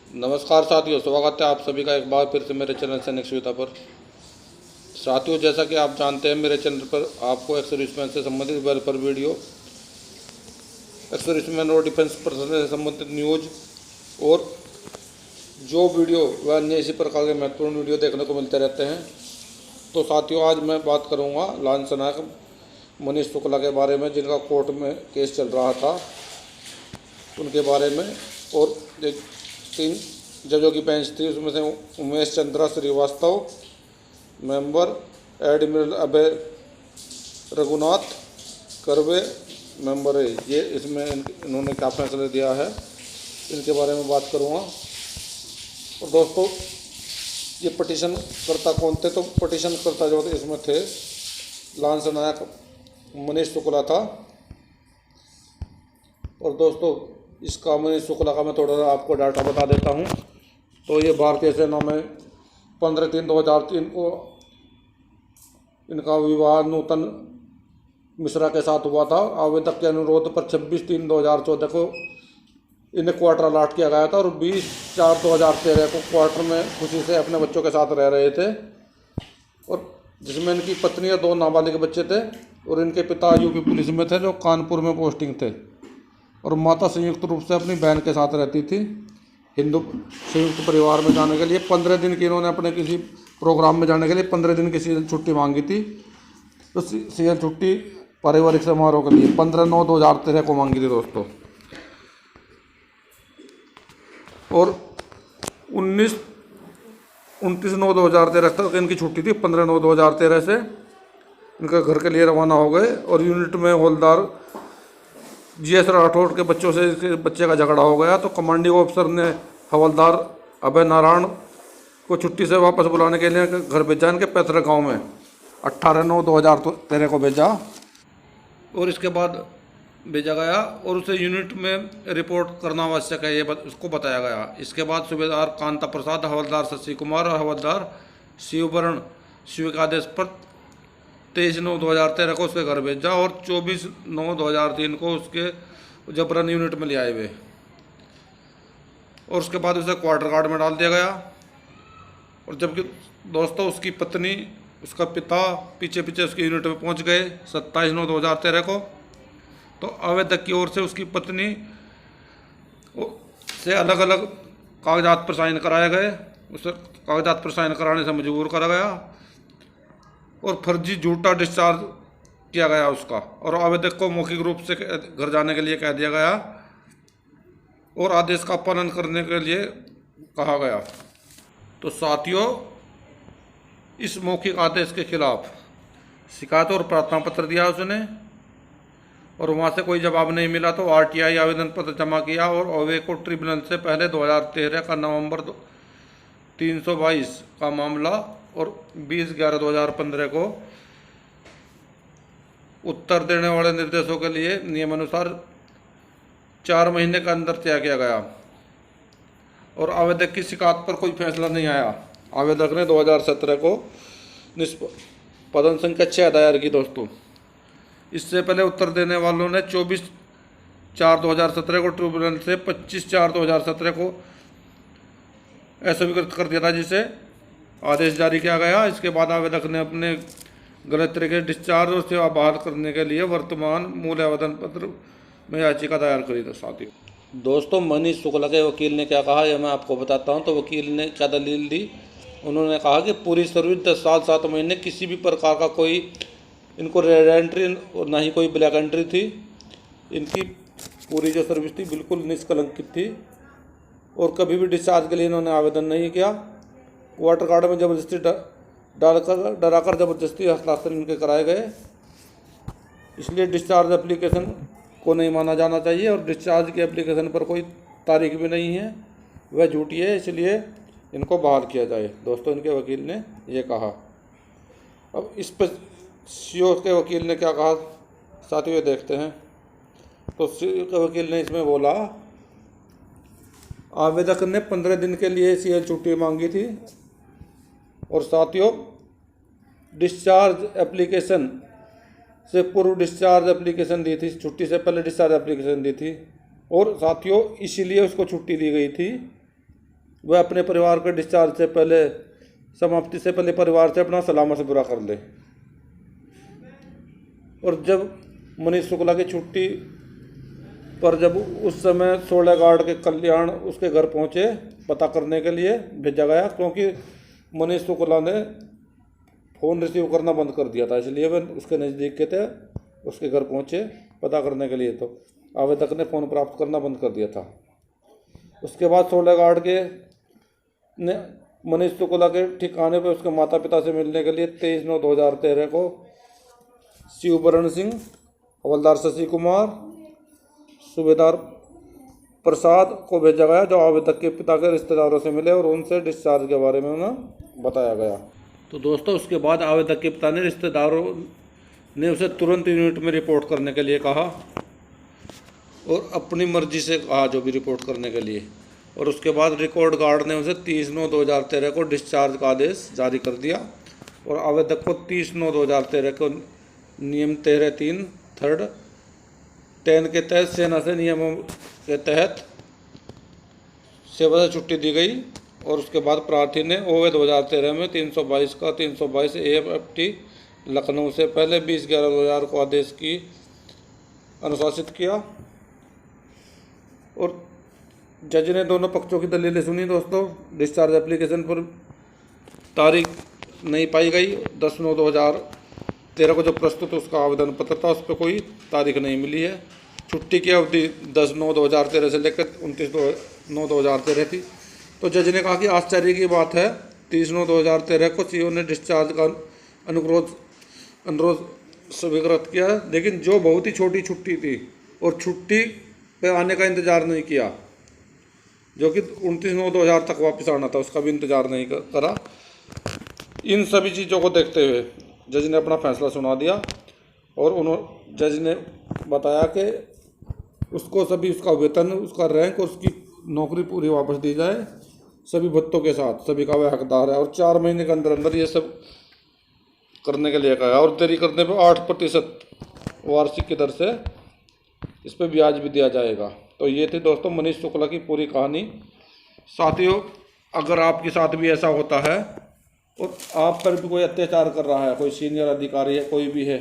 नमस्कार साथियों, स्वागत है आप सभी का एक बार फिर से मेरे चैनल सैनिक सुविधा पर। साथियों, जैसा कि आप जानते हैं, मेरे चैनल पर आपको एक्स सर्विसमैन से संबंधित वेलफेयर वीडियो, एक्स सर्विसमैन और डिफेंस पर्सनल से संबंधित न्यूज और जो वीडियो व अन्य इसी प्रकार के महत्वपूर्ण वीडियो देखने को मिलते रहते हैं। तो साथियों, आज मैं बात करूँगा लांसनायक मनीष शुक्ला के बारे में, जिनका कोर्ट में केस चल रहा था, उनके बारे में। और एक 3 जजों की बेंच थी, उसमें से उमेश चंद्रा श्रीवास्तव मेंबर, एडमिरल अभय रघुनाथ करवे मेंबर है। ये इसमें इन्होंने क्या फैसला दिया है, इनके बारे में बात करूँगा। और दोस्तों, ये पटिशन करता कौन थे? तो पटिशन करता जो थे इसमें थे लांसनायक मनीष शुक्ला था। और दोस्तों, इसका मनीष शुक्ला का मैं थोड़ा सा आपको डाटा बता देता हूँ। तो ये भारतीय सेना में 15/3/2003 को इनका विवाह नूतन मिश्रा के साथ हुआ था। आवेदक के अनुरोध पर 26/3/2014 को इन्हें क्वार्टर अलाट किया गया था और 20/4/2013 को क्वार्टर में खुशी से अपने बच्चों के साथ रह रहे थे, और जिसमें इनकी पत्नी और 2 नाबालिग बच्चे थे। और इनके पिता यूपी पुलिस में थे, जो कानपुर में पोस्टिंग थे, और माता संयुक्त रूप से अपनी बहन के साथ रहती थी। हिंदू संयुक्त परिवार में जाने के लिए 15 दिन की इन्होंने अपने किसी प्रोग्राम में जाने के लिए 15 दिन की सीजन छुट्टी मांगी थी। तो सीजन छुट्टी पारिवारिक समारोह के लिए 15/9/2013 को मांगी थी दोस्तों। और 29/29/2013 तक इनकी छुट्टी थी। 15/9/2013 से इनका घर के लिए रवाना हो गए। और यूनिट में हवलदार GS राठौड़ के बच्चों से इसके बच्चे का झगड़ा हो गया, तो कमांडिंग ऑफिसर ने हवलदार अभय नारायण को छुट्टी से वापस बुलाने के लिए घर भेजा, इनके पैतृक गाँव में 18/9/2013 को भेजा। और इसके बाद भेजा गया और उसे यूनिट में रिपोर्ट करना आवश्यक है, ये उसको बताया गया। इसके बाद सूबेदार कांता प्रसाद, हवलदार शशि कुमार और हवलदार शिववरण शिव के आदेश पर 23/9/2013 को उसके घर भेजा और 24/9/2003 को उसके जबरन यूनिट में ले आए हुए। और उसके बाद उसे क्वार्टर गार्ड में डाल दिया गया। और जबकि दोस्तों, उसकी पत्नी, उसका पिता पीछे पीछे उसकी यूनिट में पहुंच गए 27/9/2013 को। तो आवेदक की ओर से उसकी पत्नी से अलग अलग कागजात पर साइन कराए गए, उसे कागजात पर साइन कराने से मजबूर करा गया और फर्जी झूठा डिस्चार्ज किया गया उसका। और आवेदक को मौखिक रूप से घर जाने के लिए कह दिया गया और आदेश का पालन करने के लिए कहा गया। तो साथियों, इस मौखिक आदेश के खिलाफ शिकायत और प्रार्थना पत्र दिया उसने, और वहाँ से कोई जवाब नहीं मिला तो RTI आवेदन पत्र जमा किया। और ओवेको ट्रिब्यूनल से पहले 2013 का नवंबर 322 का मामला और 20/11/2015 को उत्तर देने वाले निर्देशों के लिए नियमानुसार 4 महीने के अंदर तय किया गया। और आवेदक की शिकायत पर कोई फैसला नहीं आया। आवेदक ने 2017 को निष्पादन संख्या 6 दायर की दोस्तों। इससे पहले उत्तर देने वालों ने 24/4/2017 को ट्रिब्यूनल से 25/4/2017 को अस्वीकृत कर दिया था, जिसे आदेश जारी किया गया। इसके बाद आवेदक ने अपने गलत तरीके डिस्चार्ज और सेवा बहाल करने के लिए वर्तमान मूल आवेदन पत्र में याचिका दायर करी था। साथियों, दोस्तों, मनीष शुक्ला के वकील ने क्या कहा, यह मैं आपको बताता हूं। तो वकील ने क्या दलील दी? उन्होंने कहा कि पूरी सर्विस 10 साल 7 महीने किसी भी प्रकार का कोई इनको रेड एंट्री और ना ही कोई ब्लैक एंट्री थी। इनकी पूरी जो सर्विस थी बिल्कुल निष्कलंकित थी और कभी भी डिस्चार्ज के लिए इन्होंने आवेदन नहीं किया। क्वार्टर गार्ड में जबरदस्ती डराकर जबरदस्ती हस्ताक्षर इनके कराए गए। इसलिए डिस्चार्ज एप्लीकेशन को नहीं माना जाना चाहिए और डिस्चार्ज की एप्लीकेशन पर कोई तारीख भी नहीं है, वह झूठी है, इसलिए इनको बहाल किया जाए। दोस्तों, इनके वकील ने ये कहा। अब इस पर CO के वकील ने क्या कहा, साथियों देखते हैं। तो CO के वकील ने इसमें बोला, आवेदक ने 15 दिन के लिए CL छुट्टी मांगी थी और साथियों, डिस्चार्ज एप्लीकेशन से पूर्व डिस्चार्ज एप्लीकेशन दी थी, छुट्टी से पहले डिस्चार्ज एप्लीकेशन दी थी। और साथियों, इसीलिए उसको छुट्टी दी गई थी वह अपने परिवार के डिस्चार्ज से पहले, समाप्ति से पहले परिवार से अपना सलाह मशवरा कर ले। और जब मनीष शुक्ला की छुट्टी पर जब उस समय 16 गार्ड के कल्याण उसके घर पहुंचे पता करने के लिए भेजा गया, क्योंकि मनीष शुक्ला ने फ़ोन रिसीव करना बंद कर दिया था, इसलिए वे उसके नज़दीक के थे, उसके घर पहुंचे पता करने के लिए। तो आवेदक ने फ़ोन प्राप्त करना बंद कर दिया था। उसके बाद 16 गार्ड के ने मनीष शुक्ला के ठिकाने पर उसके माता पिता से मिलने के लिए 23/9/2013 को शिवबरण सिंह, हवलदार शशि कुमार, सूबेदार प्रसाद को भेजा गया, जो आवेदक के पिता के रिश्तेदारों से मिले और उनसे डिस्चार्ज के बारे में उन्हें बताया गया। तो दोस्तों, उसके बाद आवेदक के पिता ने रिश्तेदारों ने उसे तुरंत यूनिट में रिपोर्ट करने के लिए कहा और अपनी मर्जी से कहा जो भी रिपोर्ट करने के लिए। और उसके बाद रिकॉर्ड गार्ड ने उसे 30/9/2013 को डिस्चार्ज का आदेश जारी कर दिया और आवेदक को 30/9/2013 को नियम 13(3) थर्ड 10 के तहत सेना से नियमों के तहत सेवा से छुट्टी दी गई। और उसके बाद प्रार्थी ने OA 2013 में 322 का 322 AFFT लखनऊ से पहले 20/11/2000 को आदेश की अनुशासित किया। और जज ने दोनों पक्षों की दलीलें सुनी। दोस्तों, डिस्चार्ज एप्लीकेशन पर तारीख नहीं पाई गई। 10/9/2013 को जो प्रस्तुत उसका आवेदन पत्र था उस पर कोई तारीख नहीं मिली है। छुट्टी की अवधि 10/9/2013 से लेकर 29/9/2013 थी। तो जज ने कहा कि आश्चर्य की बात है, 30/9/2013 को सीओ ने डिस्चार्ज का अनुरोध स्वीकृत किया, लेकिन जो बहुत ही छोटी छुट्टी थी और छुट्टी पे आने का इंतज़ार नहीं किया, जो कि 29/9/2000 तक वापस आना था, उसका भी इंतज़ार नहीं करा। इन सभी चीज़ों को देखते हुए जज ने अपना फैसला सुना दिया और जज ने बताया कि उसको सभी उसका वेतन, उसका रैंक और उसकी नौकरी पूरी वापस दी जाए, सभी भत्तों के साथ, सभी का वह हकदार है। और 4 महीने के अंदर अंदर ये सब करने के लिए कहा। और देरी करने पर 8% वार्षिक की दर से इस पर ब्याज भी दिया जाएगा। तो ये थी दोस्तों मनीष शुक्ला की पूरी कहानी। साथियों, अगर आपके साथ भी ऐसा होता है और आप पर भी कोई अत्याचार कर रहा है, कोई सीनियर अधिकारी है, कोई भी है,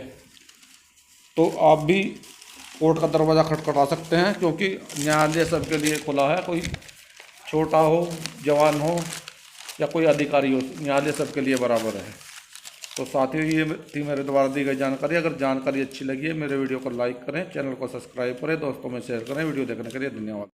तो आप भी कोर्ट का दरवाज़ा खटखटा सकते हैं, क्योंकि न्यायालय सबके लिए खुला है। कोई छोटा हो, जवान हो या कोई अधिकारी हो, न्यायालय सबके लिए बराबर है। तो साथियों, ये थी मेरे द्वारा दी गई जानकारी। अगर जानकारी अच्छी लगी है, मेरे वीडियो को लाइक करें, चैनल को सब्सक्राइब करें, दोस्तों में शेयर करें। वीडियो देखने के लिए धन्यवाद।